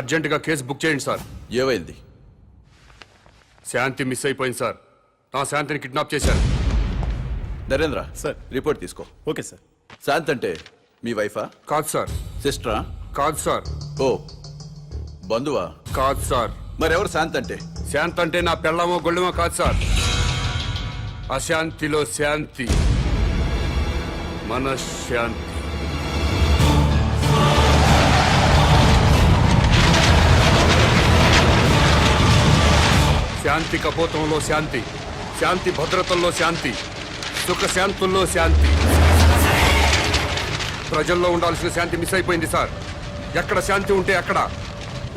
అర్జెంటుగా case book చేయండి sir. ఏమైంది? శాంతి మిస్ అయిపోయింది సార్. నా శాంతిని కిడ్నాప్ చేశారు. నరేంద్ర సార్. రిపోర్ట్ తీసుకో. Okay sir. శాంత్ అంటే మీ వైఫా? కాదు సార్. సిస్టరా? కాదు సార్. ఓ బంధువా? కాదు సార్. మరెవరు శాంత్ అంటే? శాంతి అంటే నా పెళ్ళమో గొళ్ళమో కాదు సార్. అశాంతిలో శాంతి, మనశ్శాంతి. శాంతి కపోతంలో శాంతి, శాంతి భద్రతల్లో శాంతి, సుఖశాంతుల్లో శాంతి. ప్రజల్లో ఉండాల్సిన శాంతి మిస్ అయిపోయింది సార్. ఎక్కడ శాంతి ఉంటే అక్కడ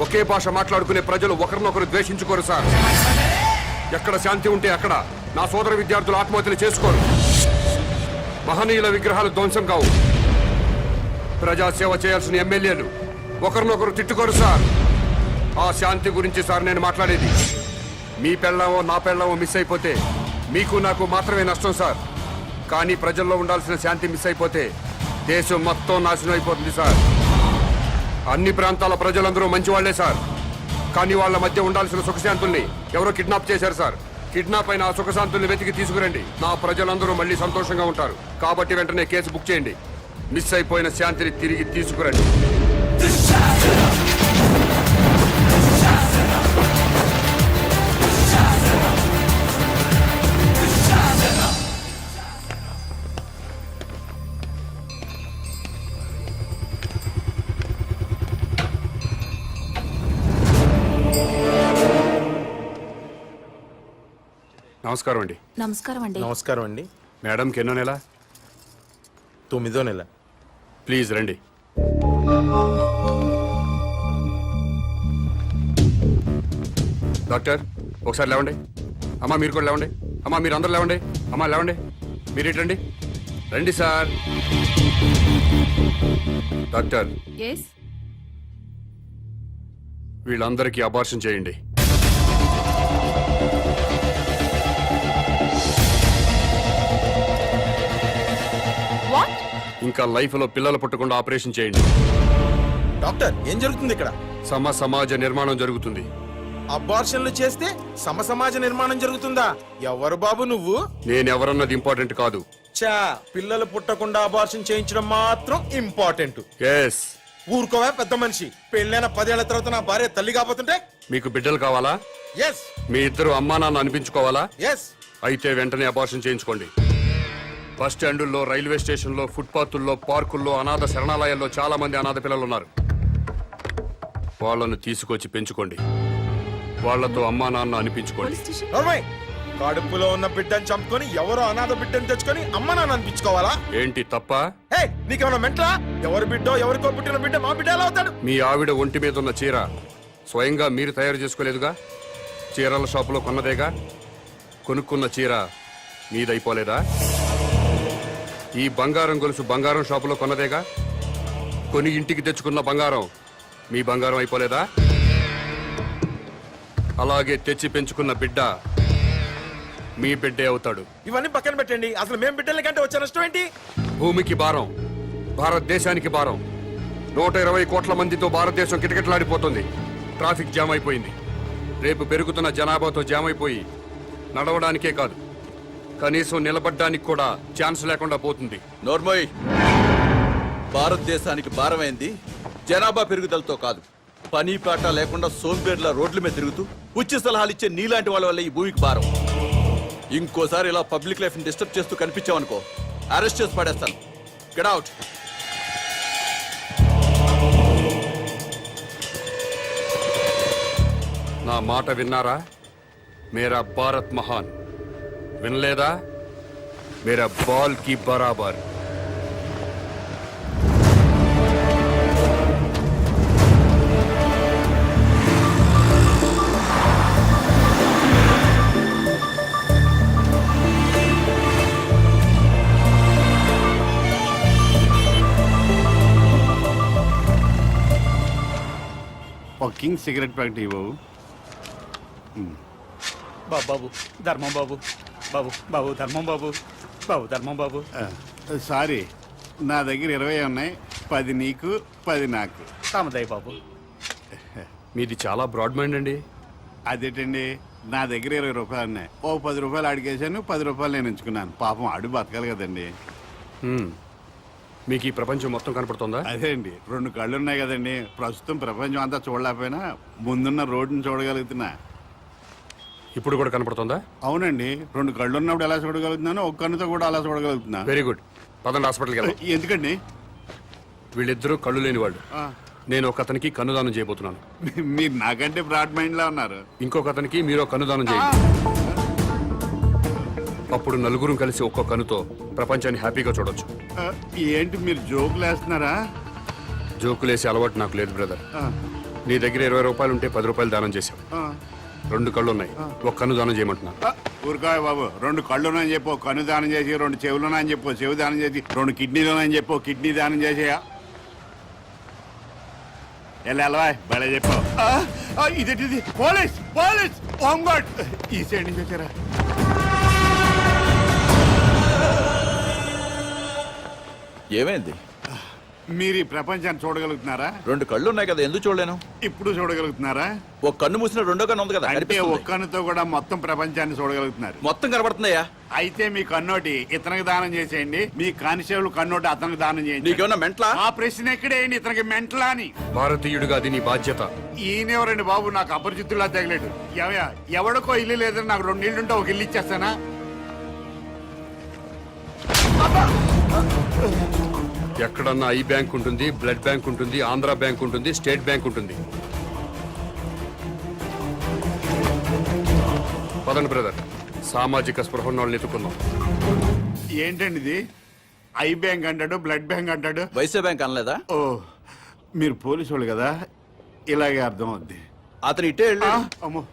ఒకే భాష మాట్లాడుకునే ప్రజలు ఒకరినొకరు ద్వేషించుకోరు సార్. ఎక్కడ శాంతి ఉంటే అక్కడ నా సోదర విద్యార్థులు ఆత్మహత్యలు చేసుకోరు. మహనీయుల విగ్రహాలు ధ్వంసం కావు. ప్రజాసేవ చేయాల్సిన ఎమ్మెల్యేలు ఒకరినొకరు తిట్టుకోరు సార్. ఆ శాంతి గురించి సార్ నేను మాట్లాడేది. మీ పెళ్ళామో నా పెళ్ళామో మిస్ అయిపోతే మీకు నాకు మాత్రమే నష్టం సార్. కానీ ప్రజల్లో ఉండాల్సిన శాంతి మిస్ అయిపోతే దేశం మొత్తం నాశనం అయిపోతుంది సార్. అన్ని ప్రాంతాల ప్రజలందరూ మంచివాళ్లే సార్. కానీ వాళ్ళ మధ్య ఉండాల్సిన సుఖశాంతుల్ని ఎవరో కిడ్నాప్ చేశారు సార్. కిడ్నాప్ అయిన ఆ సుఖశాంతుల్ని వెతికి తీసుకురండి. నా ప్రజలందరూ మళ్ళీ సంతోషంగా ఉంటారు. కాబట్టి వెంటనే కేసు బుక్ చేయండి. మిస్ అయిపోయిన శాంతిని తిరిగి తీసుకురండి. నమస్కారం అండి. నమస్కారం అండి. నమస్కారం అండి. మేడంకి ఎన్నో నెల? 9వ నెల. ప్లీజ్ రండి. డాక్టర్ ఒకసారి లేవండి. అమ్మా మీరు కూడా లేవండి. అమ్మా మీరు అందరూ లేవండి. అమ్మా లేవండి. మీరు ఏంటండి? రండి సార్. డాక్టర్ వీళ్ళందరికీ అబార్షన్ చేయండి. ఇంకా లైఫ్ లో పిల్లలు పుట్టకుండా ఆపరేషన్ చేయండి. డాక్టర్ ఏం జరుగుతుంది ఇక్కడ? సమాజ నిర్మాణం జరుగుతుంది. అబార్షన్లు చేస్తే సమాజ నిర్మాణం జరుగుతుందా? ఎవరు బాబు నువ్వు? నేనెవరన్నది ఇంపార్టెంట్ కాదు. చా, పిల్లలు పుట్టకుండా అబార్షన్ చేయించడం మాత్రం ఇంపార్టెంట్. ఎస్. ఊరుకోవా పెద్ద మనిషి. పెళ్ళైన 10 ఏళ్ల తర్వాత నా భార్య తల్లి కాబోతుంటే? మీకు బిడ్డలు కావాలా? ఎస్. మీ ఇద్దరు అమ్మా నాన్న అనిపించుకోవాలా? ఎస్. అయితే వెంటనే అబార్షన్ చేయించుకోండి. బస్ స్టాండుల్లో, రైల్వే స్టేషన్లో, ఫుట్పాత్ల్లో, పార్కుల్లో, అనాథ శరణాలయాల్లో చాలా మంది అనాథ పిల్లలు ఉన్నారు. వాళ్ళను తీసుకొచ్చి పెంచుకోండి. వాళ్లతో అమ్మా నాన్న అనిపించుకోండి. కడుపులో ఉన్న బిడ్డను చంపుకొని ఎవరో అనాథ బిడ్డను తెచ్చుకొని అమ్మ నాన్న అనిపించుకోవాలా? ఏంటి తప్ప? నీకేమన్నా మెంట్లా? ఎవరి బిడ్డో ఎవరికో పుట్టిన బిడ్డ మా బిడ్డ ఎలా అవుతాడు? మీ ఆవిడ ఒంటి మీద ఉన్న చీర స్వయంగా మీరు తయారు చేసుకోలేదుగా? చీరల షాపులో కొన్నదేగా? కొనుక్కున్న చీర మీదైపోలేదా? ఈ బంగారం గొలుసు బంగారం షాపులో కొన్నదేగా? కొని ఇంటికి తెచ్చుకున్న బంగారం మీ బంగారం అయిపోలేదా? అలాగే తెచ్చి పెంచుకున్న బిడ్డ మీ బిడ్డే అవుతాడు. ఇవన్నీ పక్కన పెట్టండి. అసలు మేం బిడ్డల కంటే వచ్చే నష్టం ఏంటి? భూమికి భారం, భారతదేశానికి భారం. 120 కోట్ల మందితో భారతదేశం కిటకిటలాడిపోతుంది. ట్రాఫిక్ జామ్ అయిపోయింది. రేపు పెరుగుతున్న జనాభాతో జామ్ అయిపోయి నడవడానికే కాదు, కనీసం నిలబడ్డానికి కూడా ఛాన్స్ లేకుండా పోతుంది. నోర్మోయ్, భారతదేశానికి భారమైంది జనాభా పెరుగుదలతో కాదు, పని పాట లేకుండా సోంబేర్ల రోడ్ల మీద తిరుగుతూ ఉచిత సలహాలు ఇచ్చే నీలాంటి వాళ్ళ వల్ల ఈ భూమికి భారం. ఇంకోసారి ఇలా పబ్లిక్ లైఫ్ ని డిస్టర్బ్ చేస్తూ కనిపించావనుకో, అరెస్ట్ చేసి పడేస్తాను. Get out. నా మాట విన్నారా? మేరా భారత్ మహాన్. వినలేదా? మేరా బాల్ కి బరాబర్. ఒక కింగ్ సిగరెట్ ప్యాకెట్ ఇవ్వవు. బాబు ధర్మం బాబు. బాబు బాబు ధర్మం బాబు. బాబు ధర్మం బాబు. సారీ, నా దగ్గర 20 ఉన్నాయి. 10 నీకు, 10 నాకు. తామదయ్య బాబు. మీది చాలా బ్రాడ్ మైండ్ అండి. అదేంటండి, నా దగ్గర 20 రూపాయలు ఉన్నాయి. ఓ 10 రూపాయలు అడిగేశాను, 10 రూపాయలు నేను ఎంచుకున్నాను. పాపం అడు బతకాలి కదండి. హ్మ్. మీకు ఈ ప్రపంచం మొత్తం కనపడుతుందా? అదే అండి, 2 కళ్ళు ఉన్నాయి కదండి. ప్రస్తుతం ప్రపంచం అంతా చూడలేకపోయినా ముందున్న రోడ్డుని చూడగలుగుతున్నా. ఇప్పుడు కూడా కనపడుతుందా? అవునండి, 2 కళ్ళు ఉన్నప్పుడు ఎలా చూడగలుగుతున్నానో ఒక కన్నుతో కూడా అలా చూడగలుగుతున్నా. Very good. పదండి హాస్పిటల్కి వెళ్దాం. ఎందుకండి? వీళ్ళిద్దరూ కళ్ళు లేని వాళ్ళు. ఆ, నేను ఒక అతనికి కన్నుదానం చేయబోతున్నాను. మీరు నాకంటే బ్రాడ్ మైండ్ లా ఉన్నారు. ఇంకొక అతనికి మీరు కన్నుదానం చేయండి. అప్పుడు నలుగురు కలిసి ఒక్కో కన్నుతో ప్రపంచాన్ని హ్యాపీగా చూడొచ్చు. ఆ, ఏంటి మీరు జోకులు వేస్తున్నారా? జోకులేసే అలవాటు నాకు లేదు బ్రదర్. ఆ, నీ దగ్గర 20 రూపాయలు ఉంటే 10 రూపాయలు దానం చేశావు. ఆ. 2 కళ్ళు ఉన్నాయి, ఒక కన్ను దానం చేయమంటున్నాను. ఊరుకోయ్ బాబు, 2 కళ్ళున్నాయని చెప్పు కన్ను దానం చేసి, 2 చెవులున్నాయని చెప్పు చెవు దానం చేసి, 2 కిడ్నీలున్నాయని చెప్పు కిడ్నీ దానం చేసేయా. ఎలా బలే చెప్పు. ఇదేంటిది? పోలీస్ పోలీస్ ఓంగోడ్ ఈ సైడ్ నుంచి వచ్చారా? ఏమైంది? మీరు ఈ ప్రపంచాన్ని చూడగలుగుతున్నారా? 2 కళ్ళు ఉన్నాయి కదా, ఎందుకు చూడలేను? ఇప్పుడు చూడగలుగుతున్నారా? ఒక కన్ను మూసిన రెండో కన్ను ఉంది కదా, అంటే కనిపిస్తుంది. ఒక్క కన్నుతో కూడా మొత్తం ప్రపంచాన్ని చూడగలుగుతున్నారు. మొత్తం కనబడుతుందయ్యా. అయితే మీ కన్నోటి ఇతనికి దానం చేసేయండి, మీ కానిస్టేబుల్ కన్నోటి అతనికి దానం చేయండి. నీకేమన్నా మెంట్లా? ఆ ప్రశ్న ఎక్కడేయండి, ఇతనికి మెంటలా అని. భారతీయుడిగా అది నీ బాధ్యత. ఈయనెవరండి బాబు, నాకు అపరిచితుల్లా తగిలేడు. ఎవడికో ఇల్లు లేదని నాకు 2 ఇళ్ళుంటే ఒక ఇల్లు ఇచ్చేస్తానా? ఎక్కడన్నా ఐ బ్యాంక్ ఉంటుంది, బ్లడ్ బ్యాంక్ ఉంటుంది, ఆంధ్ర బ్యాంక్ ఉంటుంది, స్టేట్ బ్యాంక్ ఉంటుంది. పదండి బ్రదర్, సామాజిక స్పృహ ఉన్న వాళ్ళని ఎత్తుకుందాం. ఏంటండి ఇది? ఐ బ్యాంక్ అంటాడు, బ్లడ్ బ్యాంక్ అంటాడు. వైసే బ్యాంక్ అనలేదా? ఓ, మీరు పోలీసు వాళ్ళు కదా, ఇలాగే అర్థం అవుద్ది. అతను ఇటే వెళ్ళి అమ్మో,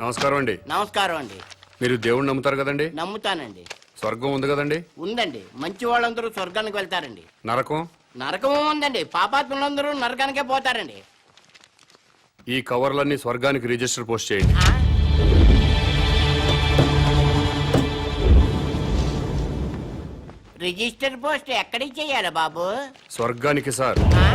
నమస్కారం అండి. నమస్కారం అండి. మీరు దేవుణ్ణి నమ్ముతారు కదండి? నమ్ముతానండి. స్వర్గం ఉంది కదండి? ఉందండి. మంచి వాళ్ళందరూ స్వర్గానికి వెళ్తారండి. నరకం? నరకము ఉందండి. పాపాత్ములందరూ నరకానికే పోతారండి. ఈ కవర్లన్నీ స్వర్గానికి రిజిస్టర్ పోస్ట్ చేయండి. ఆ? రిజిస్టర్ పోస్ట్ ఎక్కడికి చెయ్యాలి బాబు? స్వర్గానికి సార్. ఆ?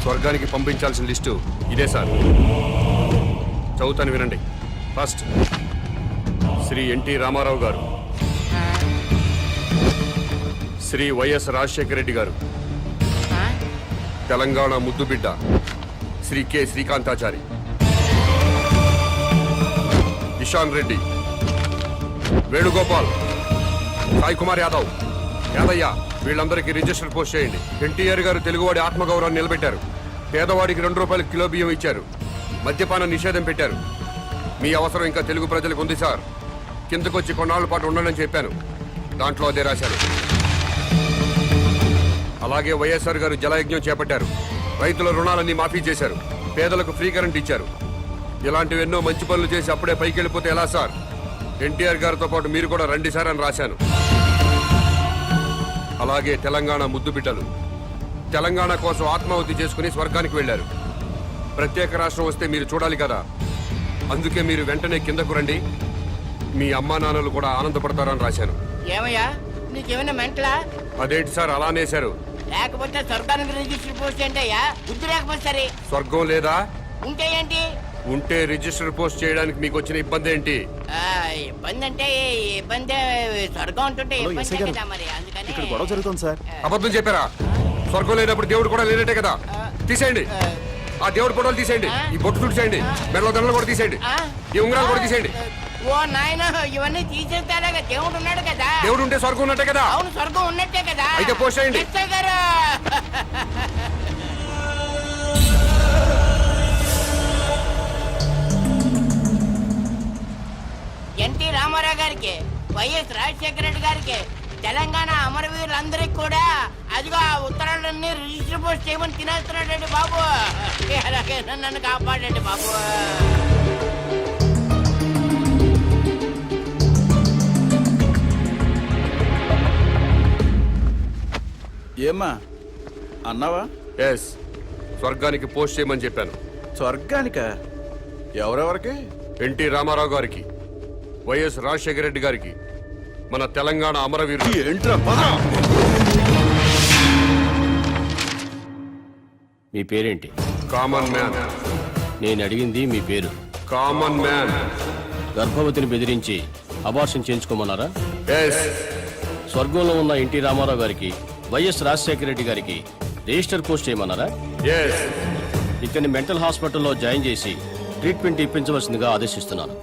స్వర్గానికి పంపించాల్సిన లిస్టు ఇదే సార్. చదువుతాను వినండి. ఫస్ట్ శ్రీ ఎన్టీ రామారావు గారు, శ్రీ వైఎస్ రాజశేఖర రెడ్డి గారు, ఆ? తెలంగాణ ముద్దుబిడ్డ శ్రీ కె శ్రీకాంతాచారి, ఇషాన్ రెడ్డి, వేణుగోపాల్, సాయి కుమార్ యాదవ్, యాదయ్య, వీళ్ళందరికీ రిజిస్టర్ పోస్ట్ చేయండి. ఎన్టీఆర్ గారు తెలుగువాడి ఆత్మగౌరవాన్ని నిలబెట్టారు. పేదవాడికి 2 రూపాయలు కిలో బియ్యం ఇచ్చారు. మద్యపాన నిషేధం పెట్టారు. మీ అవసరం ఇంకా తెలుగు ప్రజలకు ఉంది సార్. కిందకొచ్చి కొన్నాళ్ళ పాటు ఉండాలని చెప్పాను, దాంట్లో అదే రాశారు. అలాగే వైఎస్ఆర్ గారు జలయజ్ఞం చేపట్టారు. రైతుల రుణాలన్నీ మాఫీ చేశారు. పేదలకు ఫ్రీ కరెంట్ ఇచ్చారు. ఇలాంటివి ఎన్నో మంచి పనులు చేసి అప్పుడే పైకి వెళ్ళిపోతే ఎలా సార్? ఎన్టీఆర్ గారితో పాటు మీరు కూడా రండి సార్ అని రాశాను. అలాగే తెలంగాణ ముద్దు బిడ్డలు తెలంగాణ కోసం ఆత్మాహుతి చేసుకుని స్వర్గానికి వెళ్లారు. ప్రత్యేక రాష్ట్రం వస్తే మీరు చూడాలి కదా, అందుకే మీరు వెంటనే కిందకు రండి. మీ అమ్మా నాన్నలు కూడా ఆనందపడతారని రాశాను. ఏమయ్యా, నీకేమైనా మెంటలా? అదేంటి సార్ అలానేశారు? లేకపోతే స్వర్గానికి రిజిస్టర్ పోస్ట్ ఏంటయ్యా? బుద్ధి లేకపోతే సరే. స్వర్గం లేదా? ఉంటే ఏంటి? ఉంటే రిజిస్టర్ పోస్ట్ చేయడానికి మీకు వచ్చిన ఇబ్బంది ఏంటి? ఆ, ఇబ్బంది అంటే ఇబ్బంది స్వర్గం ఉంటుంటే ఇబ్బంది కదా మరి, అందుకని గొడవ జరుగుతుంది సార్. అబద్ధం చెప్పారా? స్వర్గం లేనప్పుడు దేవుడు కూడా లేనట్టే కదా. తీసేయండి, ఆ దేవుడు ఫోటోలు తీసేయండి, ఈ బొట్టు తుడిచేయండి, మెడలో దండలు కూడా తీసేయండి, ఈ ఉంగరాలు కూడా తీసేయండి. ఓ నాయన, ఇవన్నీ తీసేస్తారా? దేవుడు ఉన్నాడు కదా. దేవుడు ఉంటే స్వర్గం ఉన్నట్టే కదా. అవును, స్వర్గం ఉన్నట్టే కదా. అయితే పోస్ట్ చేయండి. ఎస్ఐ గారు, ఎన్టీ రామారావు గారికి, వైఎస్ రాజశేఖర రెడ్డి గారికి, తెలంగాణ అమరవీరులందరికీ కూడా అదిగో ఆ ఉత్తరాలన్నీ రిజిస్టర్ పోస్ట్ చేయమని తినేస్తున్నాడండి బాబు. అలాగే నన్ను కాపాడండి బాబు. ఏమ్మా అన్నావా? ఎస్, స్వర్గానికి పోస్ట్ చేయమని చెప్పాను. స్వర్గానిక? ఎవరెవరికి? ఎన్టీ రామారావు గారికి, వైఎస్ రాజశేఖర రెడ్డి గారికి, మన తెలంగాణ అమరవీరులు. ఏంట్రా పద. మీ పేరేంటి? Common man. నేను అడిగింది మీ పేరు. Common man. గర్భవతిని బెదిరించి అబార్షన్ చేయించుకోమన్నారా? ఎస్. స్వర్గంలో ఉన్న ఎన్టీ రామారావు గారికి, వైఎస్ రాజశేఖర రెడ్డి గారికి రిజిస్టర్ పోస్ట్ చేయమన్నారా? ఎస్. ఇతన్ని మెంటల్ హాస్పిటల్లో జాయిన్ చేసి ట్రీట్మెంట్ ఇప్పించవలసిందిగా ఆదేశిస్తున్నాను.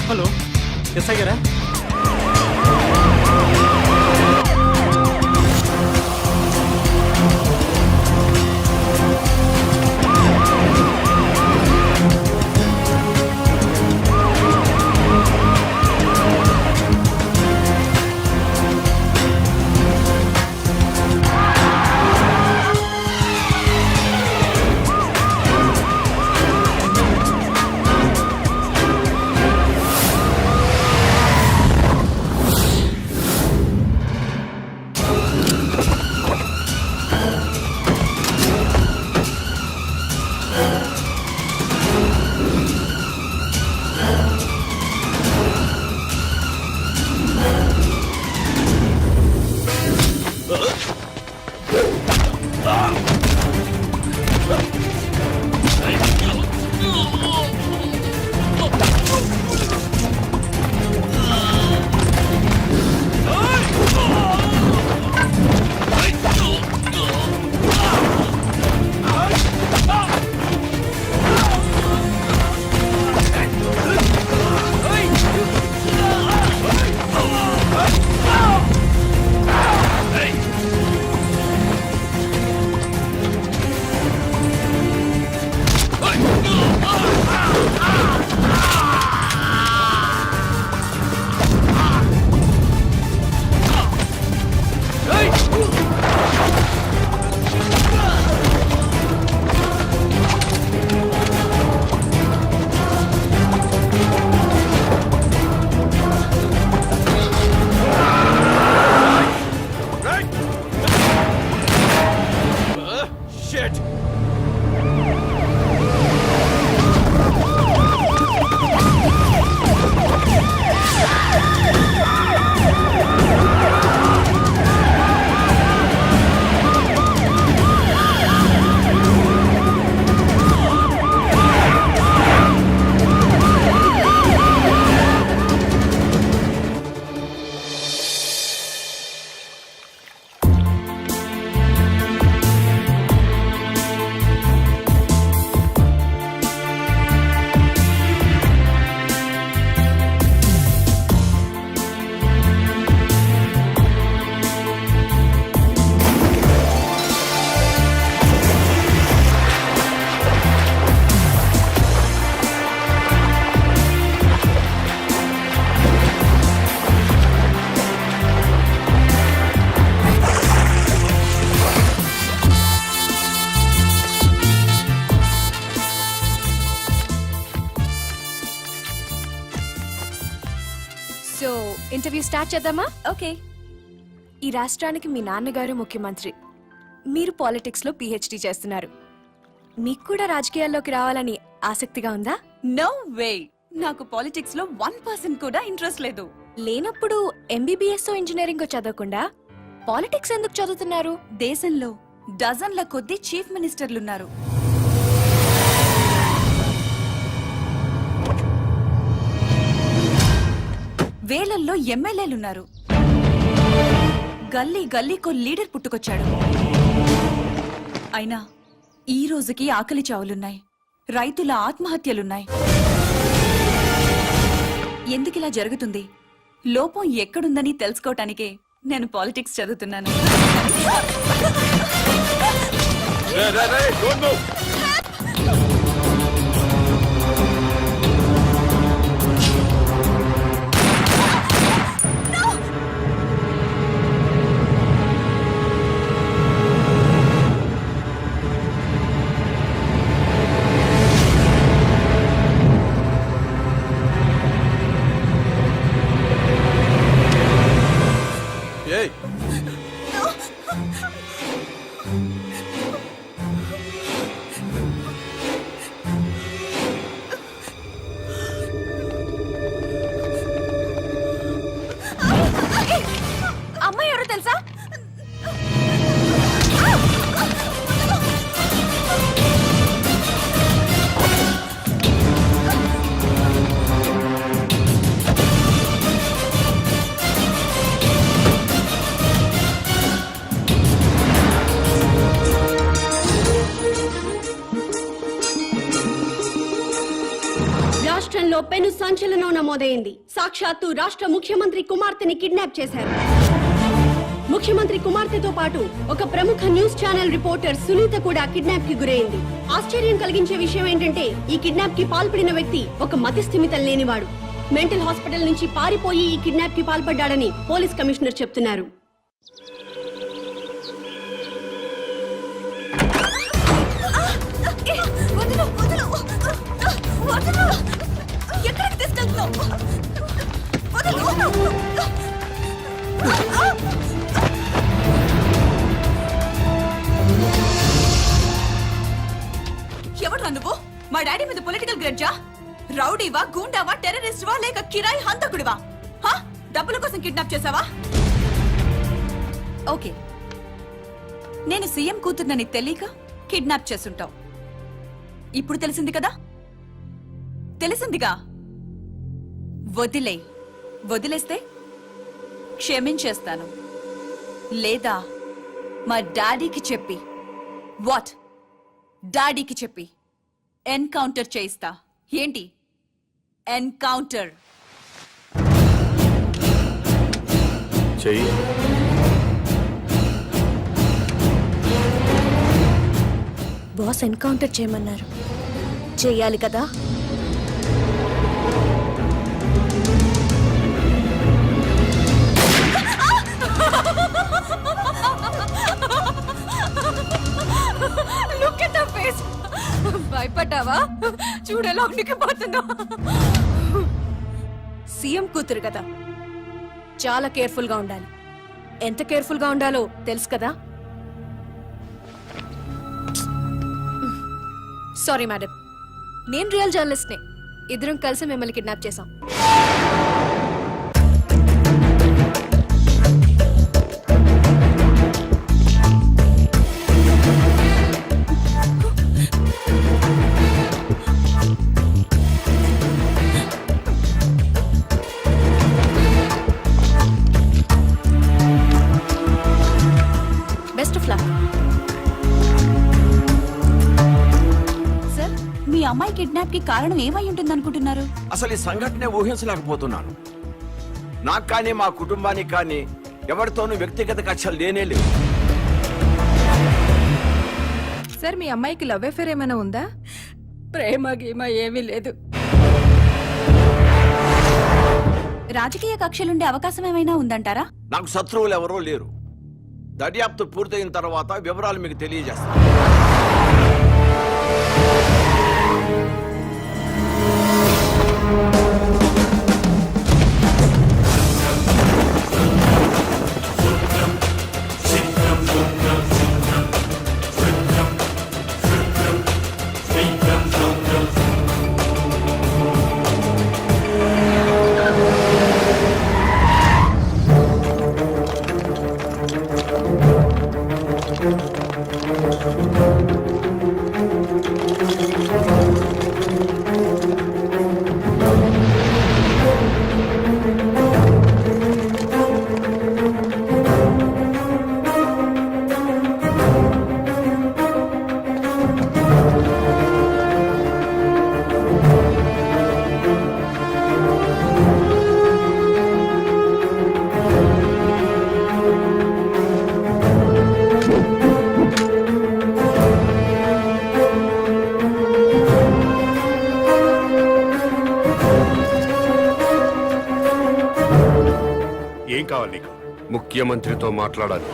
హలో, ఎస్ఐ గారా? సో ఇంటర్వ్యూ స్టార్ట్ చేద్దామా? ఓకే. ఈ రాష్ట్రానికి మీ నాన్నగారు ముఖ్యమంత్రి, మీరు పాలిటిక్స్ లో పిహెచ్డి చేస్తున్నారు. మీకు కూడా రాజకీయాల్లోకి రావాలని ఆసక్తిగా ఉందా? నో వే, నాకు పాలిటిక్స్ లో 1% కూడా ఇంట్రెస్ట్ లేదు. లేనప్పుడు ఎంబీబీఎస్ ఇంజనీరింగ్ చదవకుండా పాలిటిక్స్ ఎందుకు చదువుతున్నారు? దేశంలో డజన్ల కొద్దీ చీఫ్ మినిస్టర్లున్నారు. వేలల్లో ఎమ్మెల్యేలున్నారు. గల్లీ గల్లీకో లీడర్ పుట్టుకొచ్చాడు. అయినా ఈ రోజుకి ఆకలి చావులున్నాయి, రైతుల ఆత్మహత్యలున్నాయి. ఎందుకిలా జరుగుతుంది? లోపం ఎక్కడుందని తెలుసుకోవటానికే నేను పాలిటిక్స్ చదువుతున్నాను. ఏయ్, అమ్మాయి ఎవరో తెలుసా? రాష్ట్రంలో పెను సంచలనం నమోదైంది. సాక్షాత్తు రాష్ట్ర ముఖ్యమంత్రి కుమార్తెని కిడ్నాప్ చేశారు. ముఖ్యమంత్రి కుమార్తెతో పాటు ఒక ప్రముఖ న్యూస్ ఛానల్ రిపోర్టర్ సునీత కూడా కిడ్నాప్ కి గురైంది. ఆశ్చర్యం కలిగించే విషయం ఏంటంటే ఈ కిడ్నాప్ కి పాల్పడిన వ్యక్తి ఒక మతిస్థిమితం లేనివాడు. మెంటల్ హాస్పిటల్ నుంచి పారిపోయి ఈ కిడ్నాప్ కి పాల్పడ్డాడని పోలీస్ కమిషనర్ చెప్తున్నారు. ఎక్కడికి తీసుకెళ్తున్నావు? ఎవడ్రా నువ్వు? మా డాడీ మీద పొలిటికల్ గ్రడ్జా? రౌడీవా, గూండావా, టెర్రరిస్టువా, లేక కిరాయి హంతకుడివా? డబ్బుల కోసం కిడ్నాప్ చేసావా? ఓకే, నేను సీఎం కూతుర్నని తెలియక కిడ్నాప్ చేసుంటావు. ఇప్పుడు తెలిసింది కదా? తెలిసిందిగా. వదిలేస్తే క్షమించేస్తాను, లేదా మా డాడీకి చెప్పి డాడీకి చెప్పి ఎన్కౌంటర్ చేయిస్తా. ఏంటి ఎన్కౌంటర్? చెయ్యి. బాస్ ఎన్కౌంటర్ చేయమన్నారు, చెయ్యాలి కదా? భయపడ్డావా? చూడేలా ఉనికిపోతుందో. సీఎం కూతురు కదా, చాలా కేర్ఫుల్ గా ఉండాలి. ఎంత కేర్ఫుల్ గా ఉండాలో తెలుసు కదా? సారీ మేడం, నేను రియల్ జర్నలిస్ట్నే. ఇద్దరం కలిసి మిమ్మల్ని కిడ్నాప్ చేశాం. Best of luck. సార్, మీ అమ్మాయి కిడ్నాప్ కి కారణం ఏమై ఉంటుంది అనుకుంటున్నారు? అసలు ఈ సంఘటనే ఊహించలేకపోతున్నాను. నాకు కానీ మా కుటుంబానికి కానీ ఎవరితోనూ వ్యక్తిగత కక్షలు లేనే లేవు. సార్, మీ అమ్మాయికి లవ్ అఫేర్ ఏమైనా ఉందా? ప్రేమ గీమ ఏమీ లేదు. రాజకీయ కక్షలుండే అవకాశం ఏమైనా ఉందంటారా? నాకు శత్రువులు ఎవరూ లేరు. దర్యాప్తు పూర్తయిన తర్వాత వివరాలు మీకు తెలియజేస్తాను. ఏం కావాలి నీకు? ముఖ్యమంత్రితో మాట్లాడాలి.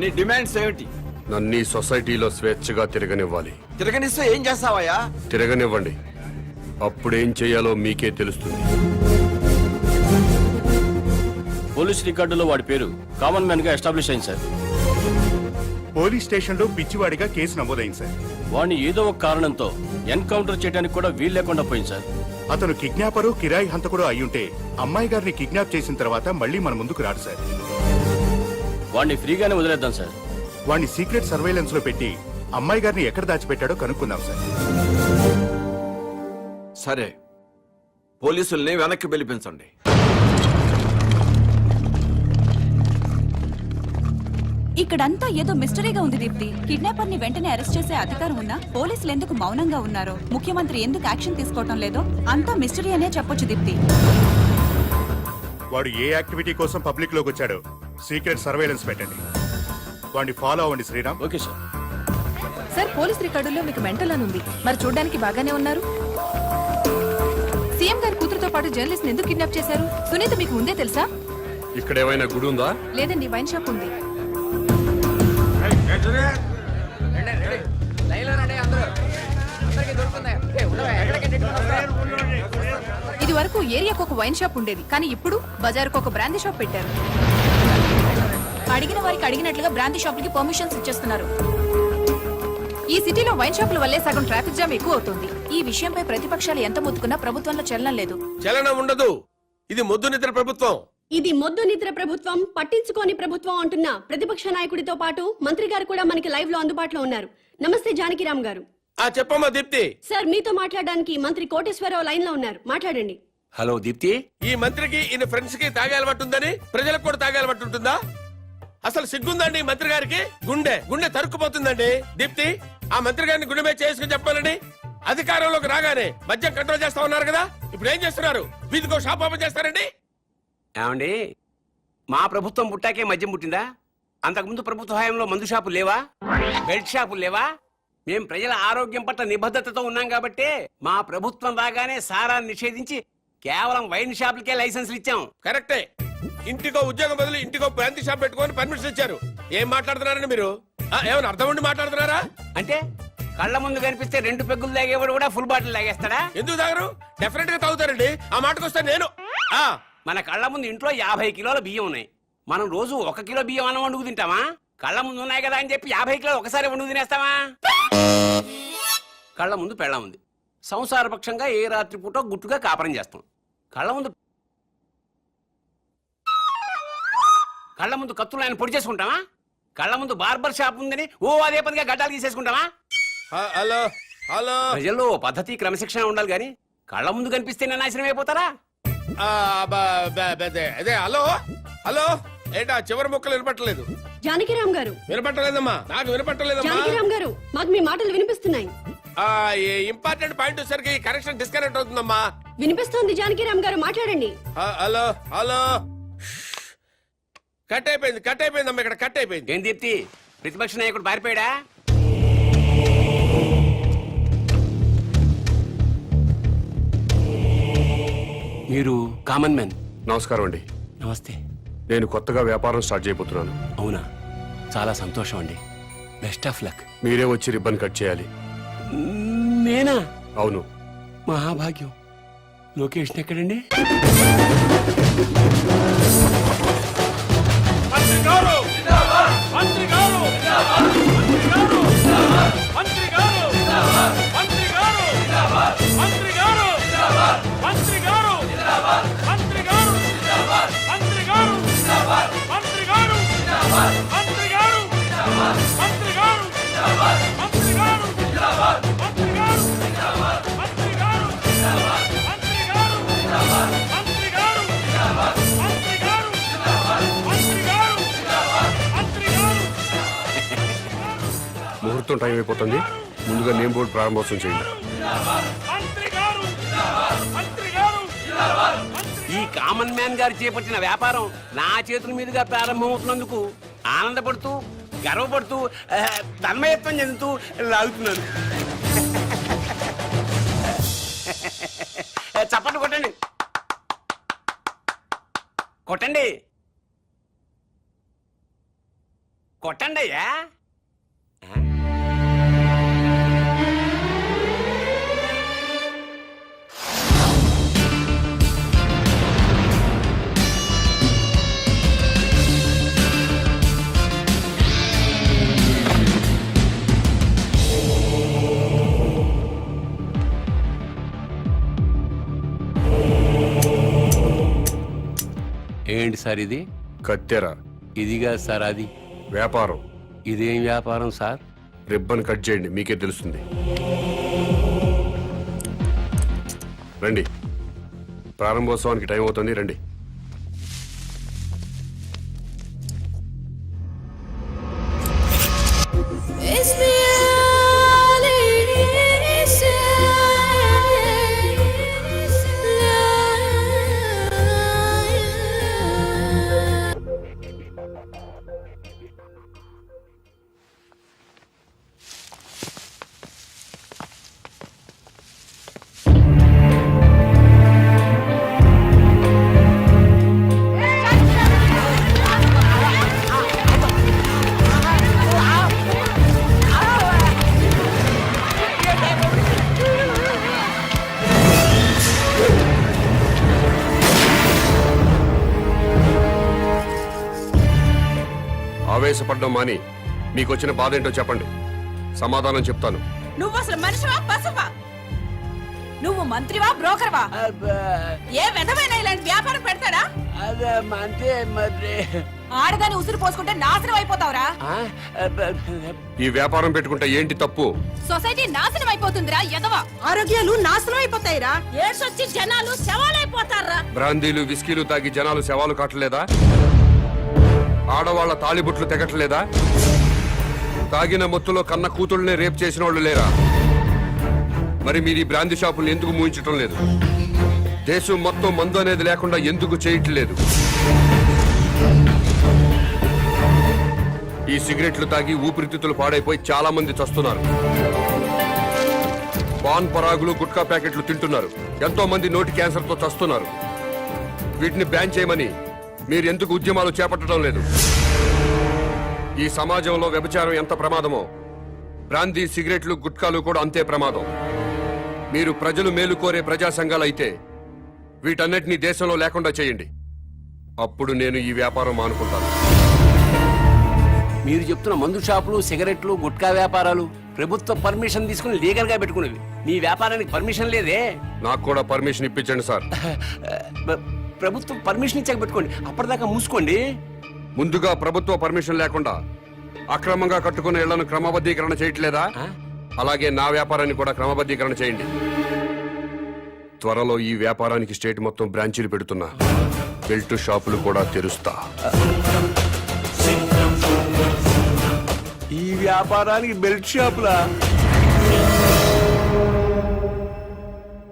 నీ డిమాండ్స్ ఏమిటి? నన్ను ఈ సొసైటీలో స్వేచ్ఛగా తిరగనివ్వాలి. తిరగనిస్తే ఏం చేస్తావయ్యా? తిరగనివ్వండి, అప్పుడేం చేయాలో మీకే తెలుస్తుంది. పోలీస్ రికార్డులో వాడి పేరు కామన్ మ్యాన్ గా ఎస్టాబ్లిష్ అయింది సార్. పోలీస్ స్టేషన్లో పిచ్చివాడిగా కేసు నమోదైంది సార్. వాడిని ఏదో ఒక కారణంతో ఎన్కౌంటర్ చేయడానికి కూడా వీలు లేకుండా పోయింది సార్. అతను కిడ్నాపరు, కిరాయి హంతకుడు అయ్యుంటే అమ్మాయి గారిని కిడ్నాప్ చేసిన తర్వాత మళ్ళీ మన ముందుకు రాడు సార్. వాడిని ఫ్రీగానే వదిలేద్దాం సార్. వాడిని సీక్రెట్ సర్వేలెన్స్ లో పెట్టి అమ్మాయి గారిని ఎక్కడ దాచిపెట్టాడో కనుక్కుందాం సార్. సరే, పోలీసుల్ని వెనక్కి పిలిపించండి. ఇక్కడంతా ఏదో మిస్టరీగా ఉంది దీప్తి. కిడ్నాపర్ ని వెంటనే అరెస్ట్ చేసే అధికారం ఉన్నా పోలీసులు ఎందుకు మౌనంగా ఉన్నారో, ముఖ్యమంత్రి ఎందుకు యాక్షన్ తీసుకోవటం లేదో అంతా మిస్టరీ అనే చెప్పొచ్చు దీప్తి. వాడు ఏ యాక్టివిటీ కోసం పబ్లిక్ లోకి వచ్చాడో సీక్రెట్ సర్వేలెన్స్ పెట్టండి. వాడిని ఫాలో అవ్వండి Sriram. Okay sir. Sir, police రికార్డుల్లో మీకు మెంటల్ అని ఉంది. మరి చూడడానికి బాగానే ఉన్నారు. సీఎం గారి కూతురుతో పాటు జర్నలిస్ట్ ఎందుకు కిడ్నాప్ చేశారు? సునీత మీకు ముందే తెలుసా? ఇక్కడ ఏమైనా గుడి ఉందా? లేదండి, వైన్ షాప్ ఉంది. ఇది వరకు ఏరియాకు ఒక వైన్ షాప్ ఉండేది, కానీ ఇప్పుడు బజారుకు ఒక బ్రాందీ షాప్ పెట్టారు. అడిగిన వారికి అడిగినట్లుగా బ్రాందీ షాపులకి పర్మిషన్స్ ఇచ్చేస్తున్నారు. ఈ సిటీలో వైన్ షాపుల వల్లే సగం ట్రాఫిక్ జామ్ ఎక్కువ అవుతుంది. ఈ విషయంపై ప్రతిపక్షాలు ఎంత మొత్తుకున్నా ప్రభుత్వంలో చలనం లేదు. చలనం ఉండదు. ఇది మొద్దు నిద్ర ప్రభుత్వం. ఇది మొద్దు నిద్ర ప్రభుత్వం, పట్టించుకోని ప్రభుత్వం అంటున్న ప్రతిపక్ష నాయకుడితో పాటు మంత్రి గారు కూడా మనకి లైవ్ లో అందుబాటులో ఉన్నారు. నమస్తే జానకిరామ్ గారు. చెప్పమ్మా దీప్తి. సార్, మీతో మాట్లాడడానికి మంత్రి కోటేశ్వరరావు లైన్ లో ఉన్నారు, మాట్లాడండి. హలో దీప్తి. ఈ మంత్రికి ఈయన ఫ్రెండ్స్ కి తాగే అలవాటు ఉందని ప్రజలకు కూడా తాగే అలవాటు ఉంటుందా? అసలు సిగ్గుందండి మంత్రి గారికి? గుండె గుండె తరుక్కుపోతుందండి. దీప్తి, ఆ మంత్రి గారిని గుండె మీద చేసుకుని చెప్పాలండి. అధికారంలోకి రాగానే మద్యం కంట్రోల్ చేస్తా ఉన్నారు కదా, ఇప్పుడు ఏం చేస్తున్నారు? వీధికో షాప్ ఓపెన్ చేస్తారండి. ఏమండి, మా ప్రభుత్వం పుట్టాకే మద్యం పుట్టిందా? అంతకుముందు ప్రభుత్వ హయాంలో మందు షాపులు లేవా? బెల్ట్ షాపులు లేవా? మేం ప్రజల ఆరోగ్యం పట్ల నిబద్ధతతో ఉన్నాం కాబట్టి మా ప్రభుత్వం రాగానే సారాన్ని నిషేధించి కేవలం వైన్ షాపులకే లైసెన్సులు ఇచ్చాం. కరెక్టే. ఇంటికో ఉద్యోగం బదులు ఇంటికో బ్రాంతి షాప్ పెట్టుకొని పర్మిషన్ ఇచ్చారు. ఏం మాట్లాడుతున్నారండి మీరు? ఏమైనా అర్థం ఉండి మాట్లాడుతున్నారా? అంటే కళ్ళ ముందు కనిపిస్తే 2 పెగ్గులు తాగేవాడు కూడా ఫుల్ బాటిల్ తాగేస్తాడా? ఎందుకు తాగరు? డెఫినెట్ గా తాగుతారండి. ఆ మాటకు వస్తే నేను మన కళ్ళ ముందు ఇంట్లో 50 కిలోల బియ్యం ఉన్నాయి. మనం రోజు 1 కిలో బియ్యం అన్నం వండుకు తింటామా? కళ్ళ ముందు ఉన్నాయి కదా అని చెప్పి 50 కిలోలు ఒకసారి వండుకు తినేస్తామా? కళ్ళ ముందు పెళ్ళం ఉంది. సంసారపక్షంగా ఏ రాత్రి పూట గుట్టుగా కాపురం చేస్తాం. కళ్ళ ముందు కత్తులు ఆయన పొడి చేసుకుంటామా? కళ్ళ ముందు బార్బర్ షాప్ ఉందని అదే పనిగా గడ్డాలు తీసేసుకుంటామా? హలో హలో, ప్రజల్లో పద్ధతి క్రమశిక్షణ ఉండాలి గాని కళ్ళ ముందు కనిపిస్తే నాశనం అయిపోతారా? అదే హలో హలో, ఏంటా చివరి ముక్కలు వినపట్టలేదు? జానకిరామ్ గారు. వినపట్టలేదమ్మా, నాకు వినపట్టలేదమ్మా. జానకిరామ్ గారు, మాకు మీ మాటలు వినిపిస్తున్నాయి. ఇంపార్టెంట్ పాయింట్ వచ్చేసరికి కనెక్షన్ డిస్కనెక్ట్ అవుతుందమ్మా. వినిపిస్తోంది జానకిరామ్ గారు, మాట్లాడండి. హలో హలో, కట్ అయిపోయిందమ్మా, ఇక్కడ కట్ అయిపోయింది. ఏం దీప్తి, ప్రతిపక్ష నాయకుడు పారిపోయాడా? మీరు కామన్ మ్యాన్. నమస్కారం అండి. నమస్తే. నేను కొత్తగా వ్యాపారం స్టార్ట్ చేయబోతున్నాను. అవునా, చాలా సంతోషం అండి. Best of luck. మీరే వచ్చి రిబ్బన్ కట్ చేయాలి. నేనా? అవును. మహాభాగ్యం. లొకేషన్ ఎక్కడండి? ముహూర్తం టైం అయిపోతుంది. ముందుగా నేమ్ బోర్డు ప్రారంభోత్సవం చేయండి. ఈ కామన్ మ్యాన్ గారు చేపట్టిన వ్యాపారం నా చేతుల మీదుగా ప్రారంభమవుతున్నందుకు ఆనందపడుతూ గర్వపడుతూ తన్మయత్వం చెందుతూ లాగుతున్నాను. చప్పట్లు కొట్టండి, కొట్టండి, కొట్టండి అయ్యా. ఏంటి సార్ ఇది? కత్తెర. ఇదిగా సార్ అది వ్యాపారం. ఇదేం వ్యాపారం సార్? రిబ్బన్ కట్ చేయండి, మీకే తెలుస్తుంది. రండి, ప్రారంభోత్సవానికి టైం అవుతుంది, రండి. ఆవేశపడ్డం మాని మీకు వచ్చిన బాధ ఏంటో చెప్పండి, సమాధానం చెప్తాను. నువ్వు అసలు మనిషివా పశువా? నువ్వు మంత్రివా బ్రోకర్వా? ఏ విధమైన ఇలాంటి వ్యాపారం పెడతాడా? ఆడదాన్ని ఉసురు పోసుకుంటే నాశనం అయిపోతావురా. ఈ వ్యాపారం పెట్టుకుంటే ఏంటి తప్పు? సొసైటీ నాశనం అయిపోతుందిరా ఎదవా. ఆరోగ్యాలు నాశనం అయిపోతాయిరా. ఏడ్సొచ్చి జనాలు శవాలైపోతారా. బ్రాందీలు విస్కీలు తాగి జనాలు శవాలు కాటలేదా? ఆడవాళ్ల తాళిబుట్లు తెగట్లేదా? తాగిన మొత్తులో కన్న కూతుళ్ళనే రేప్ చేసిన వాళ్ళు లేరా? మరి మీరు ఈ బ్రాందీ షాపులు ఎందుకు మూయించటం లేదు? దేశం మొత్తం మందు అనేది లేకుండా ఎందుకు చేయట్లేదు? ఈ సిగరెట్లు తాగి ఊపిరితిత్తులు పాడైపోయి చాలా మంది చస్తున్నారు. పాన్ పరాగులు గుట్కా ప్యాకెట్లు తింటున్నారు. ఎంతో మంది నోటి క్యాన్సర్తో చస్తున్నారు. వీటిని బ్యాన్ చేయమని మీరు ఎందుకు ఉద్యమాలు చేపట్టడం లేదు? ఈ సమాజంలో వ్యభిచారం ఎంత ప్రమాదమో బ్రాందీ సిగరెట్లు గుట్కాలు కూడా అంతే ప్రమాదం. మీరు ప్రజలు మేలు కోరే ప్రజా సంఘాలైతే వీటన్నిటినీ దేశంలో లేకుండా చేయండి. అప్పుడు నేను ఈ వ్యాపారం మానుకుంటాను. మీరు చెప్తున్న మందు షాపులు, సిగరెట్లు, గుట్కా వ్యాపారాలు ప్రభుత్వ పర్మిషన్ తీసుకుని లీగల్ గా పెట్టుకునేవి. మీ వ్యాపారానికి పర్మిషన్ లేదే. నాకు కూడా పర్మిషన్ ఇప్పించండి సార్. ప్రభుత్వం పర్మిషన్ ఇచ్చాక పెట్టుకోండి, అప్పటిదాకా మూసుకోండి. ముందుగా ప్రభుత్వ పర్మిషన్ లేకుండా అక్రమంగా కట్టుకున్న ఇళ్లను క్రమబద్ధీకరణ చేయట్లేదా? అలాగే నా వ్యాపారాన్ని కూడా క్రమబద్ధీకరణ చేయండి. త్వరలో ఈ వ్యాపారానికి స్టేట్ మొత్తం బ్రాంచీలు పెడుతున్నా. బెల్ట్ షాపులు కూడా తెరుస్తా. ఈ వ్యాపారానికి బెల్ట్ షాపులా?